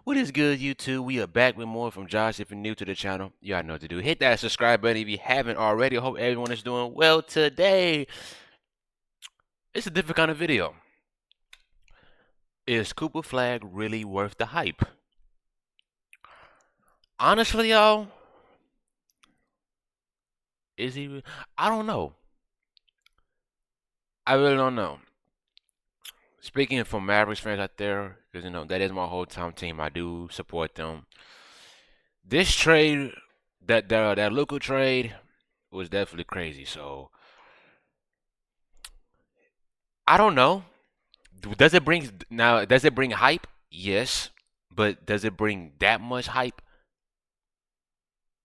What is good, YouTube? We are back with more from Josh. If you're new to the channel, you already know what to do. Hit that subscribe button if you haven't already. I hope everyone is doing well today. It's a different kind of video. Is Cooper Flagg really worth the hype? Honestly, y'all, is he? I don't know. I really don't know. Speaking for Mavericks fans out there, because that is my whole time team. I do support them. This trade, that local trade, was definitely crazy. So I don't know. Does it bring hype? Yes, but does it bring that much hype?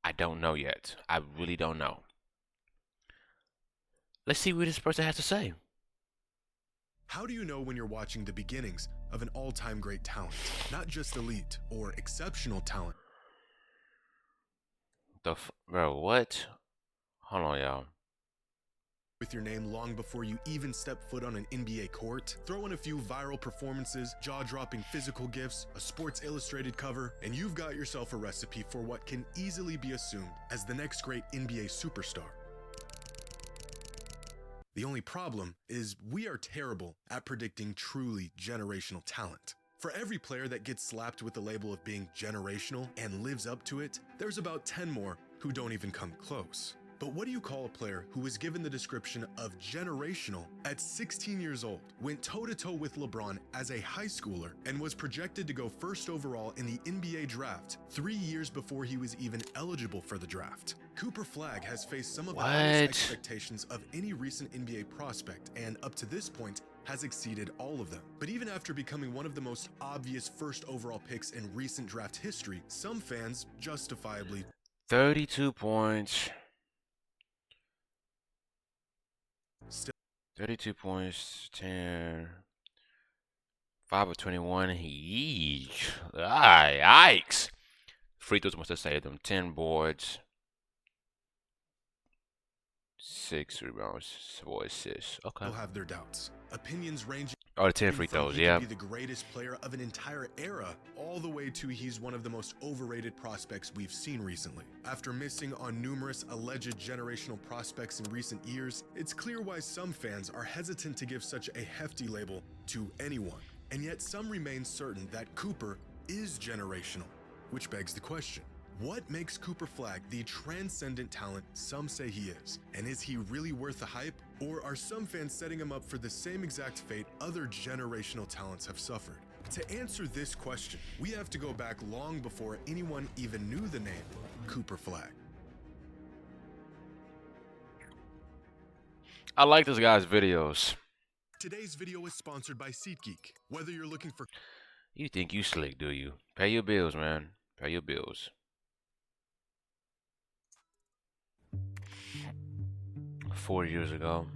I don't know yet. I really don't know. Let's see what this person has to say. How do you know when you're watching the beginnings of an all-time great talent? Not just elite or exceptional talent. Bro, what? Hold on, y'all. With your name long before you even step foot on an NBA court, throw in a few viral performances, jaw-dropping physical gifts, a Sports Illustrated cover, and you've got yourself a recipe for what can easily be assumed as the next great NBA superstar. The only problem is we are terrible at predicting truly generational talent. For every player that gets slapped with the label of being generational and lives up to it, there's about 10 more who don't even come close. But what do you call a player who was given the description of generational at 16 years old, went toe-to-toe with LeBron as a high schooler, and was projected to go first overall in the NBA draft 3 years before he was even eligible for the draft? Cooper Flagg has faced some of the highest expectations of any recent NBA prospect, and up to this point, has exceeded all of them. But even after becoming one of the most obvious first overall picks in recent draft history, some fans justifiably 32 points. 32 points, 10, 5 of 21. Yeesh. Yikes. Free throws must have saved them. 10 boards, 6 rebounds, 4 assists. Okay. will have their doubts. Opinions ranging Oh, the 10 free throws, he yeah. could be the greatest player of an entire era, all the way to he's one of the most overrated prospects we've seen recently. After missing on numerous alleged generational prospects in recent years, it's clear why some fans are hesitant to give such a hefty label to anyone. And yet some remain certain that Cooper is generational, which begs the question: what makes Cooper Flagg the transcendent talent some say he is? And is he really worth the hype? Or are some fans setting him up for the same exact fate other generational talents have suffered? To answer this question, we have to go back long before anyone even knew the name Cooper Flagg. I like this guy's videos. Today's video is sponsored by SeatGeek. Whether you're looking for... You think you slick, do you? Pay your bills, man. Pay your bills. 4 years ago.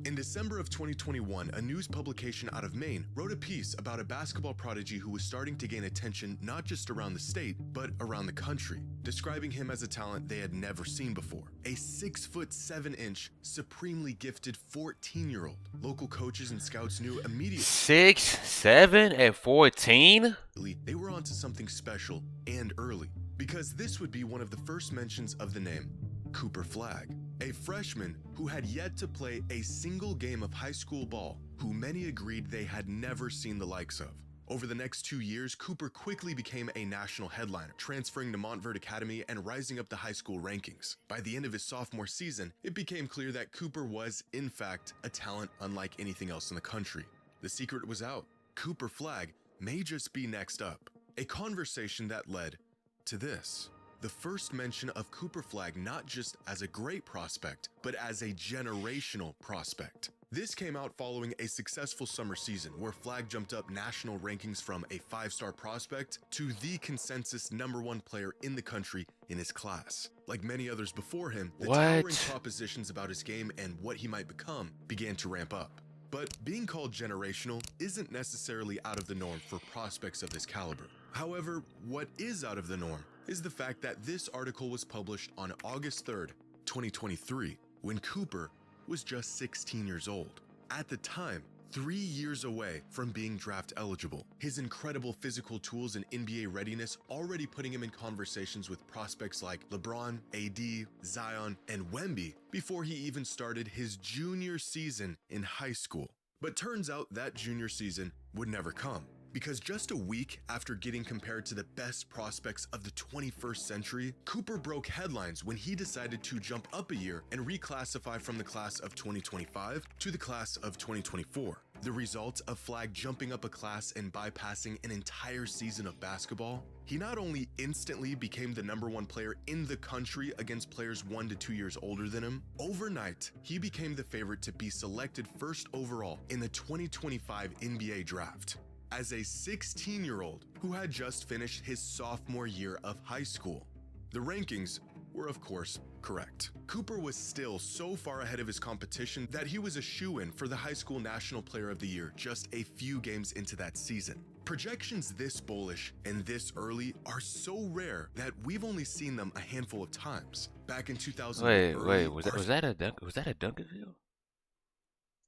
In December of 2021, a news publication out of Maine wrote a piece about a basketball prodigy who was starting to gain attention not just around the state, but around the country, describing him as a talent they had never seen before. A 6'7", supremely gifted 14-year-old. Local coaches and scouts knew immediately 6'7" at 14? they were onto something special and early, because this would be one of the first mentions of the name Cooper Flagg, a freshman who had yet to play a single game of high school ball, who many agreed they had never seen the likes of. Over the next 2 years, Cooper quickly became a national headliner, transferring to Montverde Academy and rising up the high school rankings. By the end of his sophomore season, it became clear that Cooper was, in fact, a talent unlike anything else in the country. The secret was out. Cooper Flagg may just be next up. A conversation that led to this: the first mention of Cooper Flagg not just as a great prospect, but as a generational prospect. This came out following a successful summer season where Flagg jumped up national rankings from a 5-star prospect to the consensus #1 player in the country in his class. Like many others before him, the towering propositions about his game and what he might become began to ramp up. But being called generational isn't necessarily out of the norm for prospects of this caliber. However, what is out of the norm is the fact that this article was published on August 3rd, 2023, when Cooper was just 16 years old. At the time, 3 years away from being draft eligible. His incredible physical tools and NBA readiness already putting him in conversations with prospects like LeBron, AD, Zion, and Wemby before he even started his junior season in high school. But turns out that junior season would never come, because just a week after getting compared to the best prospects of the 21st century, Cooper broke headlines when he decided to jump up a year and reclassify from the class of 2025 to the class of 2024. The result of Flagg jumping up a class and bypassing an entire season of basketball, he not only instantly became the #1 player in the country against players 1 to 2 years older than him, overnight, he became the favorite to be selected first overall in the 2025 NBA draft. As a 16-year-old who had just finished his sophomore year of high school. The rankings were, of course, correct. Cooper was still so far ahead of his competition that he was a shoo-in for the High School National Player of the Year just a few games into that season. Projections this bullish and this early are so rare that we've only seen them a handful of times. Back in 2000, Wait, was that a dunk? Was that a Dunkerville?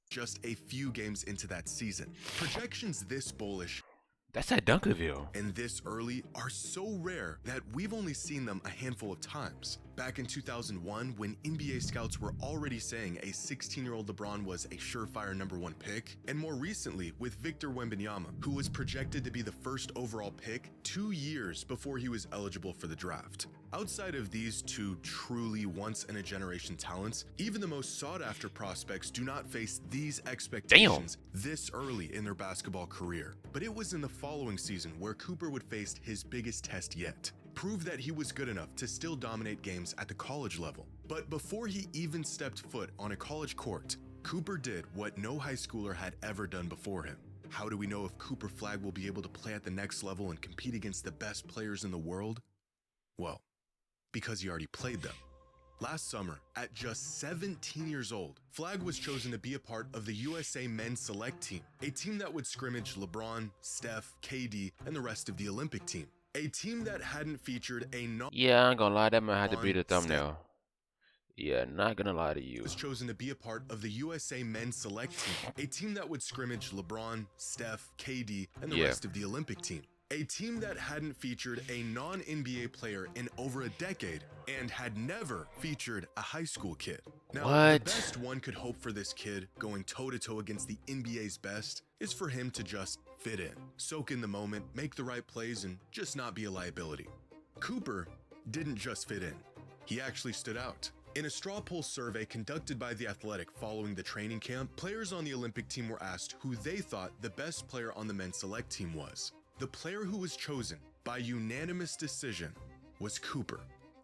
Just a few games into that season. Projections this bullish That's at Dunkerville. and this early are so rare that we've only seen them a handful of times. Back in 2001, when NBA scouts were already saying a 16-year-old LeBron was a surefire #1 pick, and more recently with Victor Wembanyama, who was projected to be the first overall pick 2 years before he was eligible for the draft. Outside of these two truly once-in-a-generation talents, even the most sought-after prospects do not face these expectations this early in their basketball career. But it was in the following season where Cooper would face his biggest test yet. Prove that he was good enough to still dominate games at the college level. But before he even stepped foot on a college court, Cooper did what no high schooler had ever done before him. How do we know if Cooper Flagg will be able to play at the next level and compete against the best players in the world? Well, because he already played them. Last summer, at just 17 years old, Flagg was chosen to be a part of the USA Men's Select Team, a team that would scrimmage LeBron, Steph, KD, and the rest of the Olympic team. A team that hadn't featured a Yeah, I ain't gonna lie, that might have to be the thumbnail. Yeah, not gonna lie to you. was chosen to be a part of the USA Men's Select Team, a team that would scrimmage LeBron, Steph, KD, and the rest of the Olympic team. A team that hadn't featured a non-NBA player in over a decade and had never featured a high school kid. Now, the best one could hope for this kid going toe-to-toe against the NBA's best is for him to just fit in, soak in the moment, make the right plays, and just not be a liability. Cooper didn't just fit in. He actually stood out. In a straw poll survey conducted by The Athletic following the training camp, players on the Olympic team were asked who they thought the best player on the men's select team was. The player who was chosen by unanimous decision was Cooper.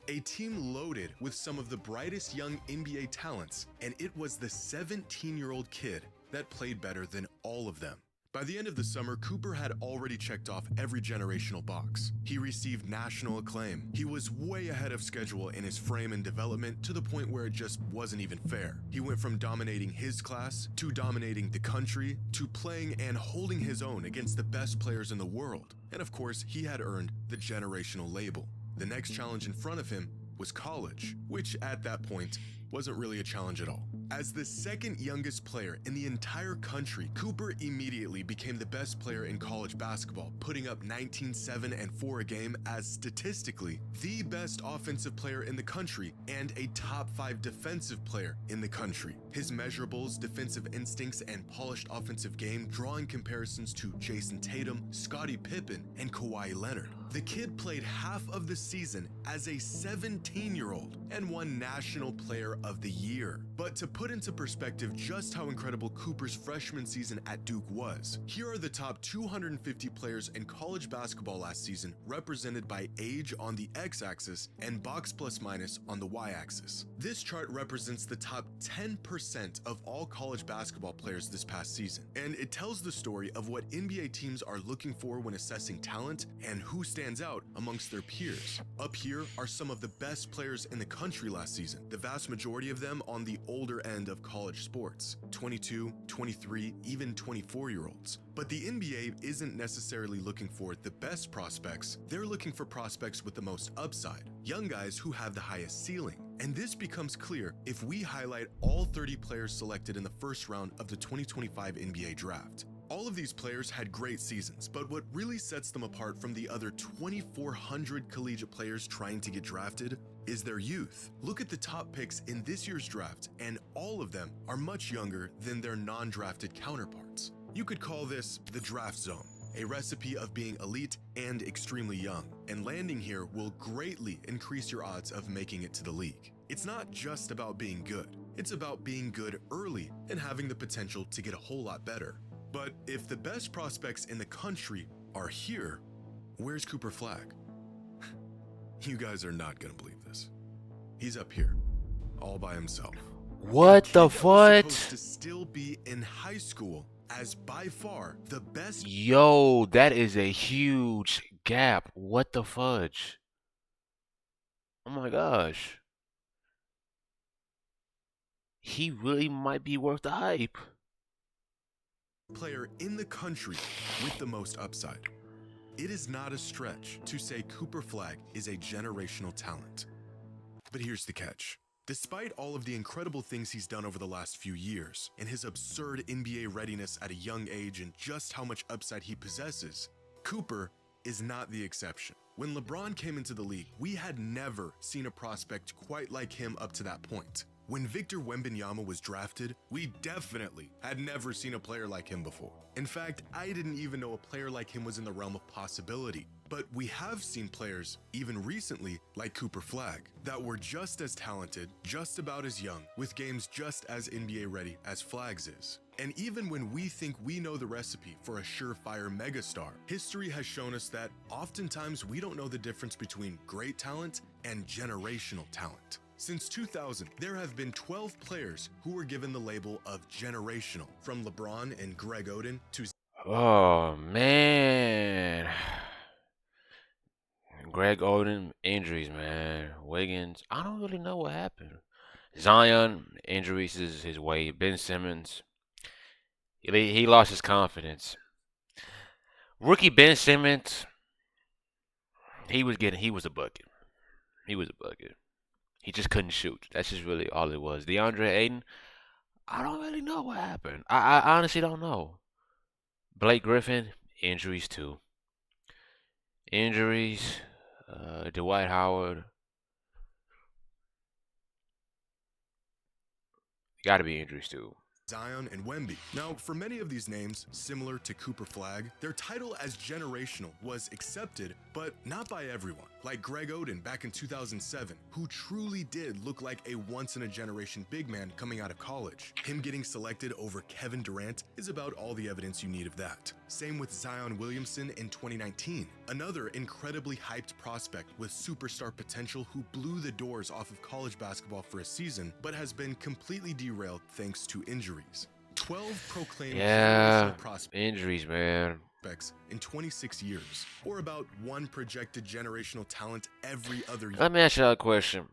A team loaded with some of the brightest young NBA talents, and it was the 17-year-old kid that played better than all of them. By the end of the summer, Cooper had already checked off every generational box. He received national acclaim. He was way ahead of schedule in his frame and development to the point where it just wasn't even fair. He went from dominating his class to dominating the country to playing and holding his own against the best players in the world. And of course, he had earned the generational label. The next challenge in front of him was college, which at that point wasn't really a challenge at all. As the second youngest player in the entire country, Cooper immediately became the best player in college basketball, putting up 19, 7, and 4 a game as statistically the best offensive player in the country and a top 5 defensive player in the country. His measurables, defensive instincts, and polished offensive game drawing comparisons to Jason Tatum, Scottie Pippen, and Kawhi Leonard. The kid played half of the season as a 17-year-old and won National Player of the Year. But to put into perspective just how incredible Cooper's freshman season at Duke was, here are the top 250 players in college basketball last season represented by age on the x-axis and box plus minus on the y-axis. This chart represents the top 10% of all college basketball players this past season, and it tells the story of what NBA teams are looking for when assessing talent and who stands out amongst their peers. Up here are some of the best players in the country last season, the vast majority of them on the older end of college sports, 22, 23, even 24-year-olds. But the NBA isn't necessarily looking for the best prospects, they're looking for prospects with the most upside, young guys who have the highest ceiling. And this becomes clear if we highlight all 30 players selected in the first round of the 2025 NBA draft. All of these players had great seasons, but what really sets them apart from the other 2,400 collegiate players trying to get drafted is their youth. Look at the top picks in this year's draft, and all of them are much younger than their non-drafted counterparts. You could call this the draft zone, a recipe of being elite and extremely young, and landing here will greatly increase your odds of making it to the league. It's not just about being good, it's about being good early and having the potential to get a whole lot better. But if the best prospects in the country are here, where's Cooper Flagg? You guys are not gonna believe this. He's up here, all by himself. What the That was fudge? supposed to still be in high school as by far the best. Yo, that is a huge gap. What the fudge? Oh my gosh. He really might be worth the hype. Player in the country with the most upside. It is not a stretch to say Cooper Flagg is a generational talent. But here's the catch. Despite all of the incredible things he's done over the last few years, and his absurd NBA readiness at a young age and just how much upside he possesses, Cooper is not the exception. When LeBron came into the league, we had never seen a prospect quite like him up to that point. When Victor Wembanyama was drafted, we definitely had never seen a player like him before. In fact, I didn't even know a player like him was in the realm of possibility. But we have seen players, even recently, like Cooper Flagg, that were just as talented, just about as young, with games just as NBA ready as Flagg's is. And even when we think we know the recipe for a surefire megastar, history has shown us that oftentimes we don't know the difference between great talent and generational talent. Since 2000, there have been 12 players who were given the label of generational, from LeBron and Greg Oden to Oh man. Greg Oden, injuries, man. Wiggins, I don't really know what happened. Zion, injuries is his way. Ben Simmons, he lost his confidence. Rookie Ben Simmons, he was a bucket. He was a bucket. He just couldn't shoot. That's just really all it was. DeAndre Ayton, I don't really know what happened. I honestly don't know. Blake Griffin, injuries too. Injuries. Dwight Howard, got to be injuries too. Zion and Wemby. Now, for many of these names, similar to Cooper Flagg, their title as generational was accepted, but not by everyone. Like Greg Oden back in 2007, who truly did look like a once-in-a-generation big man coming out of college. Him getting selected over Kevin Durant is about all the evidence you need of that. Same with Zion Williamson in 2019, another incredibly hyped prospect with superstar potential who blew the doors off of college basketball for a season, but has been completely derailed thanks to injuries. 12 proclaimed Yeah, generational prospects injuries, man. in 26 years, or about one projected generational talent every other year. Let me ask you a question.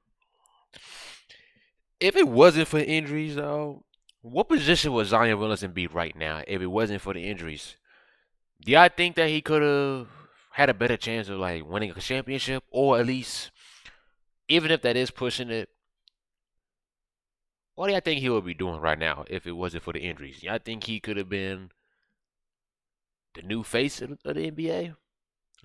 If it wasn't for injuries, though, what position would Zion Williamson be right now if it wasn't for the injuries? Do y'all think that he could have had a better chance of like winning a championship, or at least, even if that is pushing it, what do y'all think he would be doing right now if it wasn't for the injuries? Y'all think he could have been the new face of the NBA?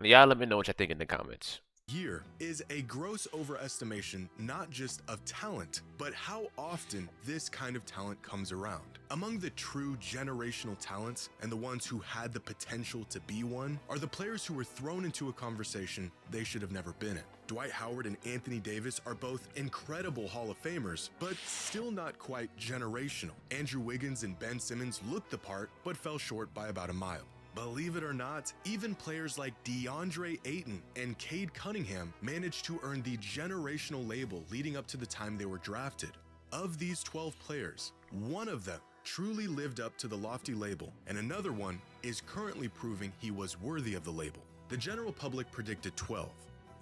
Y'all let me know what y'all think in the comments. Year is a gross overestimation not just of talent, but how often this kind of talent comes around. Among the true generational talents and the ones who had the potential to be one are the players who were thrown into a conversation they should have never been in. Dwight Howard and Anthony Davis are both incredible Hall of Famers, but still not quite generational. Andrew Wiggins and Ben Simmons looked the part, but fell short by about a mile. Believe it or not, even players like DeAndre Ayton and Cade Cunningham managed to earn the generational label leading up to the time they were drafted. Of these 12 players, one of them truly lived up to the lofty label, and another one is currently proving he was worthy of the label. The general public predicted 12,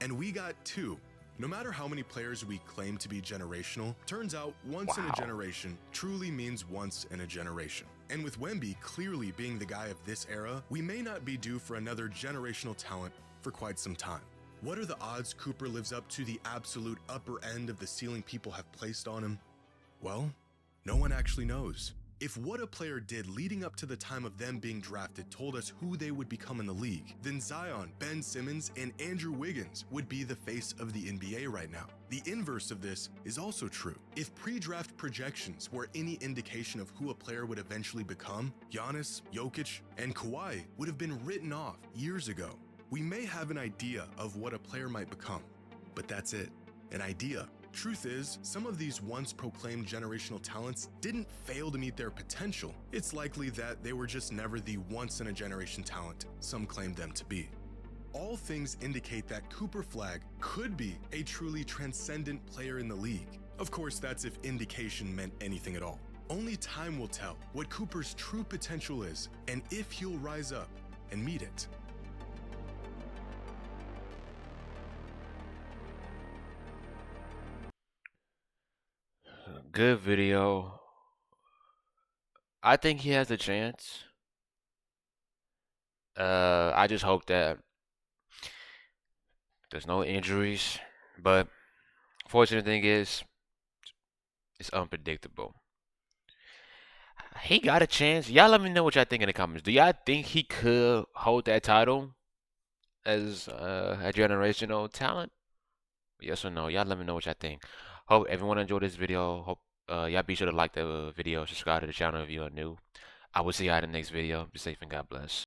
and we got 2, No matter how many players we claim to be generational, turns out once in a Wow. generation truly means once in a generation. And with Wemby clearly being the guy of this era, we may not be due for another generational talent for quite some time. What are the odds Cooper lives up to the absolute upper end of the ceiling people have placed on him? Well, no one actually knows. If what a player did leading up to the time of them being drafted told us who they would become in the league, then Zion, Ben Simmons, and Andrew Wiggins would be the face of the NBA right now. The inverse of this is also true. If pre-draft projections were any indication of who a player would eventually become, Giannis, Jokic, and Kawhi would have been written off years ago. We may have an idea of what a player might become, but that's it, an idea. Truth is, some of these once proclaimed generational talents didn't fail to meet their potential. It's likely that they were just never the once-in-a-generation talent some claimed them to be. All things indicate that Cooper Flagg could be a truly transcendent player in the league. Of course, that's if indication meant anything at all. Only time will tell what Cooper's true potential is and if he'll rise up and meet it. Good video. I think he has a chance. I just hope that there's no injuries. But fortunate thing is, it's unpredictable. He got a chance. Y'all let me know what y'all think in the comments. Do y'all think he could hold that title as a generational talent? Yes or no? Y'all let me know what y'all think. Hope everyone enjoyed this video. Hope y'all be sure to like the video, subscribe to the channel if you are new. I will see y'all in the next video. Be safe and God bless.